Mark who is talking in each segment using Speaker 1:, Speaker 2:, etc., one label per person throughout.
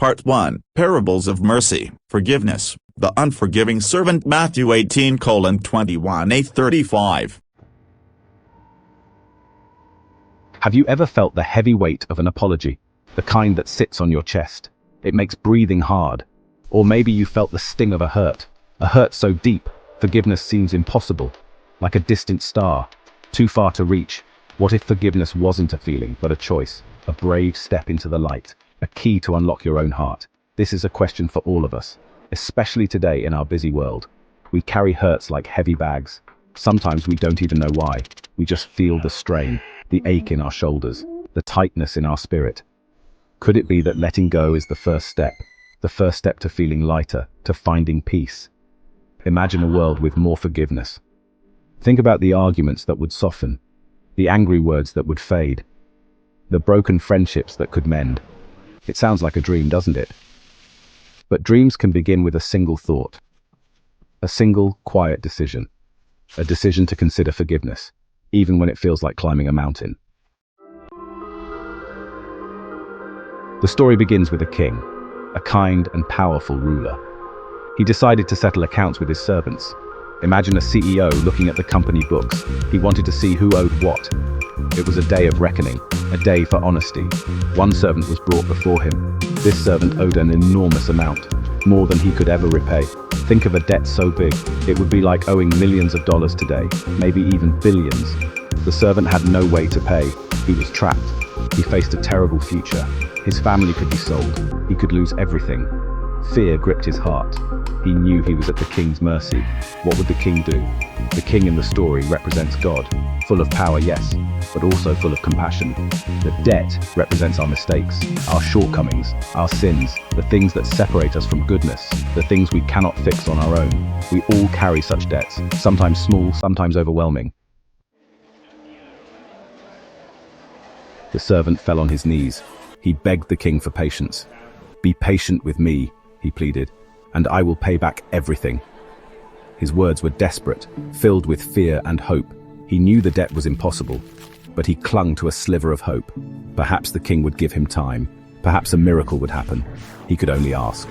Speaker 1: Part 1, Parables of Mercy, Forgiveness, the Unforgiving Servant, Matthew 18:21-35.
Speaker 2: Have you ever felt the heavy weight of an apology? The kind that sits on your chest. It makes breathing hard. Or maybe you felt the sting of a hurt so deep, forgiveness seems impossible, like a distant star, too far to reach. What if forgiveness wasn't a feeling, but a choice, a brave step into the light, a key to unlock your own heart? This is a question for all of us, especially today in our busy world. We carry hurts like heavy bags. Sometimes we don't even know why. We just feel the strain, the ache in our shoulders, the tightness in our spirit. Could it be that letting go is the first step to feeling lighter, to finding peace? Imagine a world with more forgiveness. Think about the arguments that would soften, the angry words that would fade, the broken friendships that could mend. It sounds like a dream, doesn't it? But dreams can begin with a single thought, a single quiet decision, a decision to consider forgiveness, even when it feels like climbing a mountain. The story begins with a king, a kind and powerful ruler. He decided to settle accounts with his servants. Imagine a CEO looking at the company books. He wanted to see who owed what. It was a day of reckoning, a day for honesty. One servant was brought before him. This servant owed an enormous amount, more than he could ever repay. Think of a debt so big, it would be like owing millions of dollars today, maybe even billions. The servant had no way to pay. He was trapped. He faced a terrible future. His family could be sold. He could lose everything. Fear gripped his heart. He knew he was at the king's mercy. What would the king do? The king in the story represents God, full of power, yes, but also full of compassion. The debt represents our mistakes, our shortcomings, our sins, the things that separate us from goodness, the things we cannot fix on our own. We all carry such debts, sometimes small, sometimes overwhelming. The servant fell on his knees. He begged the king for patience. "Be patient with me," he pleaded, "and I will pay back everything." His words were desperate, filled with fear and hope. He knew the debt was impossible, but he clung to a sliver of hope. Perhaps the king would give him time. Perhaps a miracle would happen. He could only ask.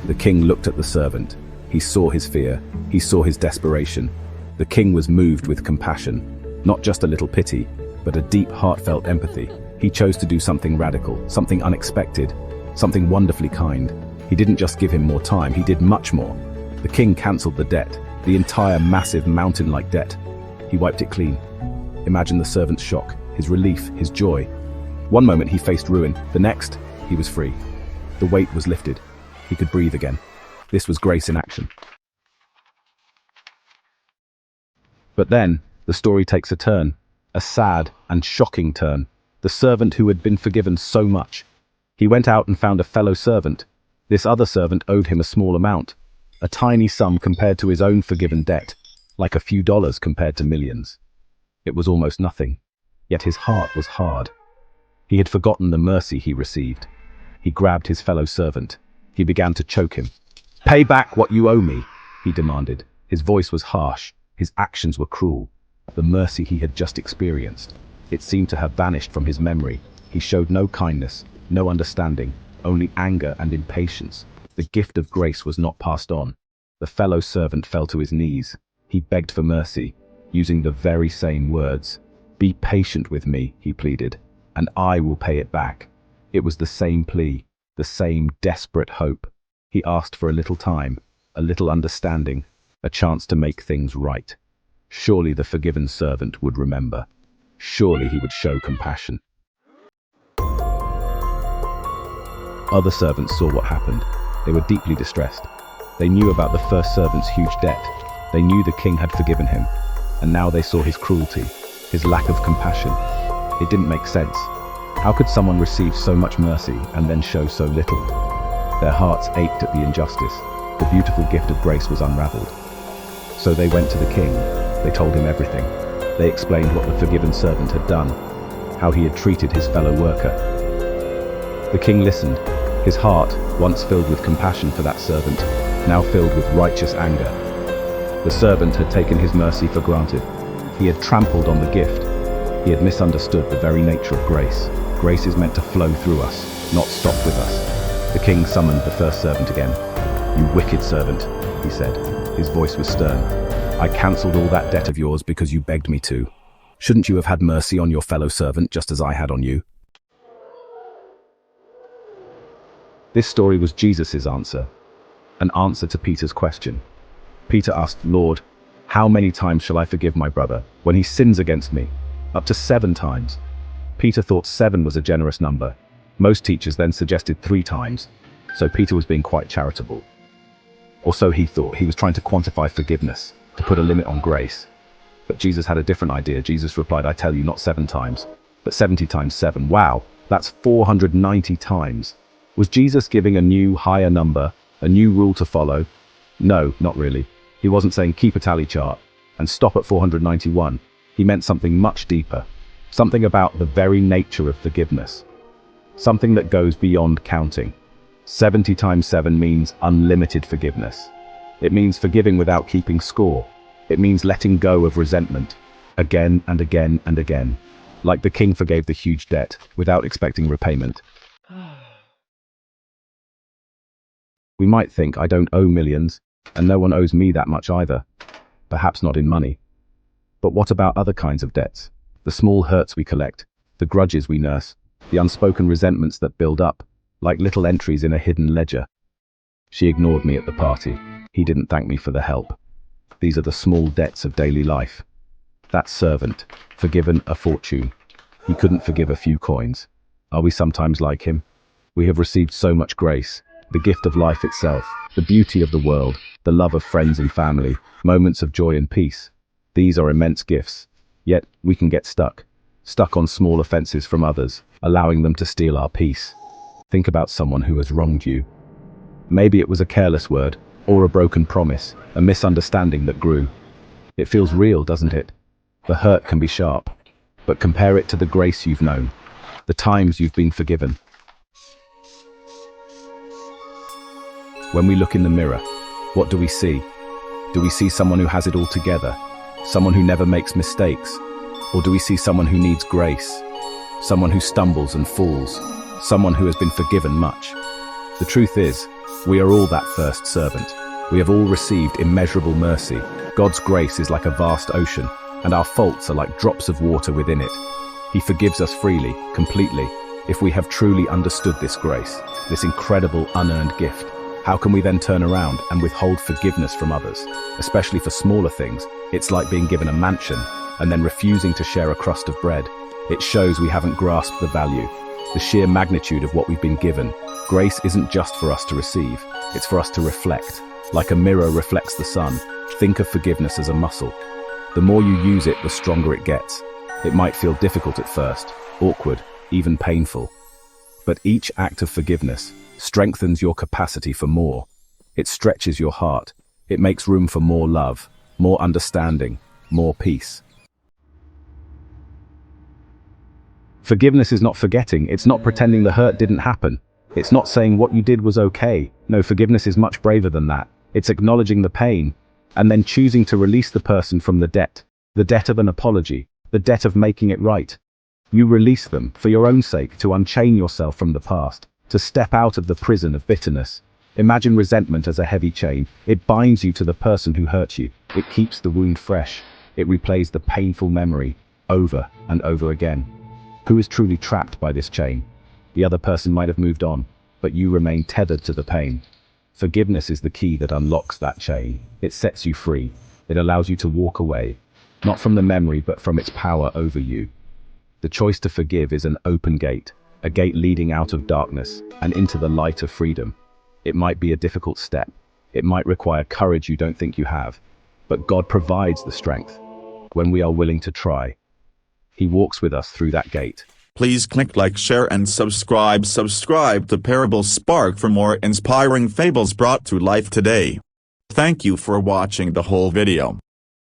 Speaker 2: The king looked at the servant. He saw his fear. He saw his desperation. The king was moved with compassion, not just a little pity, but a deep, heartfelt empathy. He chose to do something radical, something unexpected, something wonderfully kind. He didn't just give him more time, he did much more. The king cancelled the debt, the entire massive mountain-like debt. He wiped it clean. Imagine the servant's shock, his relief, his joy. One moment he faced ruin, the next, he was free. The weight was lifted. He could breathe again. This was grace in action. But then, the story takes a turn, a sad and shocking turn. The servant who had been forgiven so much. He went out and found a fellow servant. This other servant owed him a small amount, a tiny sum compared to his own forgiven debt, like a few dollars compared to millions. It was almost nothing, yet his heart was hard. He had forgotten the mercy he received. He grabbed his fellow servant. He began to choke him. "Pay back what you owe me," he demanded. His voice was harsh. His actions were cruel. The mercy he had just experienced, it seemed to have vanished from his memory. He showed no kindness, no understanding, only anger and impatience. The gift of grace was not passed on. The fellow servant fell to his knees. He begged for mercy, using the very same words. "Be patient with me," he pleaded, "and I will pay it back." It was the same plea, the same desperate hope. He asked for a little time, a little understanding, a chance to make things right. Surely the forgiven servant would remember. Surely he would show compassion. Other servants saw what happened. They were deeply distressed. They knew about the first servant's huge debt. They knew the king had forgiven him. And now they saw his cruelty, his lack of compassion. It didn't make sense. How could someone receive so much mercy and then show so little? Their hearts ached at the injustice. The beautiful gift of grace was unraveled. So they went to the king. They told him everything. They explained what the forgiven servant had done, how he had treated his fellow worker. The king listened, his heart, once filled with compassion for that servant, now filled with righteous anger. The servant had taken his mercy for granted. He had trampled on the gift. He had misunderstood the very nature of grace. Grace is meant to flow through us, not stop with us. The king summoned the first servant again. "You wicked servant," he said. His voice was stern. "I cancelled all that debt of yours because you begged me to. Shouldn't you have had mercy on your fellow servant just as I had on you?" This story was Jesus' answer, an answer to Peter's question. Peter asked, "Lord, how many times shall I forgive my brother when he sins against me? Up to 7 times. Peter thought 7 was a generous number. Most teachers then suggested 3 times, so Peter was being quite charitable. Or so he thought. He was trying to quantify forgiveness, to put a limit on grace. But Jesus had a different idea. Jesus replied, "I tell you, not 7 times, but 70 times 7. Wow, that's 490 times. Was Jesus giving a new, higher number, a new rule to follow? No, not really. He wasn't saying keep a tally chart and stop at 491. He meant something much deeper, something about the very nature of forgiveness, something that goes beyond counting. 70 times 7 means unlimited forgiveness. It means forgiving without keeping score. It means letting go of resentment, again and again and again, like the king forgave the huge debt without expecting repayment. We might think, I don't owe millions, and no one owes me that much either. Perhaps not in money. But what about other kinds of debts? The small hurts we collect, the grudges we nurse, the unspoken resentments that build up, like little entries in a hidden ledger. She ignored me at the party. He didn't thank me for the help. These are the small debts of daily life. That servant, forgiven a fortune. He couldn't forgive a few coins. Are we sometimes like him? We have received so much grace, the gift of life itself, the beauty of the world, the love of friends and family, moments of joy and peace. These are immense gifts. Yet we can get stuck on small offenses from others, allowing them to steal our peace. Think about someone who has wronged you. Maybe it was a careless word, or a broken promise, a misunderstanding that grew. It feels real, doesn't it? The hurt can be sharp, but compare it to the grace you've known, the times you've been forgiven. When we look in the mirror, what do we see? Do we see someone who has it all together? Someone who never makes mistakes? Or do we see someone who needs grace? Someone who stumbles and falls? Someone who has been forgiven much? The truth is, we are all that first servant. We have all received immeasurable mercy. God's grace is like a vast ocean, and our faults are like drops of water within it. He forgives us freely, completely, if we have truly understood this grace, this incredible unearned gift. How can we then turn around and withhold forgiveness from others? Especially for smaller things, it's like being given a mansion and then refusing to share a crust of bread. It shows we haven't grasped the value, the sheer magnitude of what we've been given. Grace isn't just for us to receive, it's for us to reflect. Like a mirror reflects the sun, think of forgiveness as a muscle. The more you use it, the stronger it gets. It might feel difficult at first, awkward, even painful. But each act of forgiveness strengthens your capacity for more. It stretches your heart. It makes room for more love, more understanding, more peace. Forgiveness is not forgetting. It's not pretending the hurt didn't happen. It's not saying what you did was okay. No, forgiveness is much braver than that. It's acknowledging the pain and then choosing to release the person from the debt of an apology, the debt of making it right. You release them for your own sake, to unchain yourself from the past, to step out of the prison of bitterness. Imagine resentment as a heavy chain. It binds you to the person who hurt you. It keeps the wound fresh. It replays the painful memory over and over again. Who is truly trapped by this chain? The other person might have moved on, but you remain tethered to the pain. Forgiveness is the key that unlocks that chain. It sets you free. It allows you to walk away, not from the memory, but from its power over you. The choice to forgive is an open gate, a gate leading out of darkness and into the light of freedom. It might be a difficult step. It might require courage you don't think you have, but God provides the strength when we are willing to try. He walks with us through that gate.
Speaker 1: Please click like, share and subscribe. Subscribe to Parable Spark for more inspiring fables brought to life today. Thank you for watching the whole video.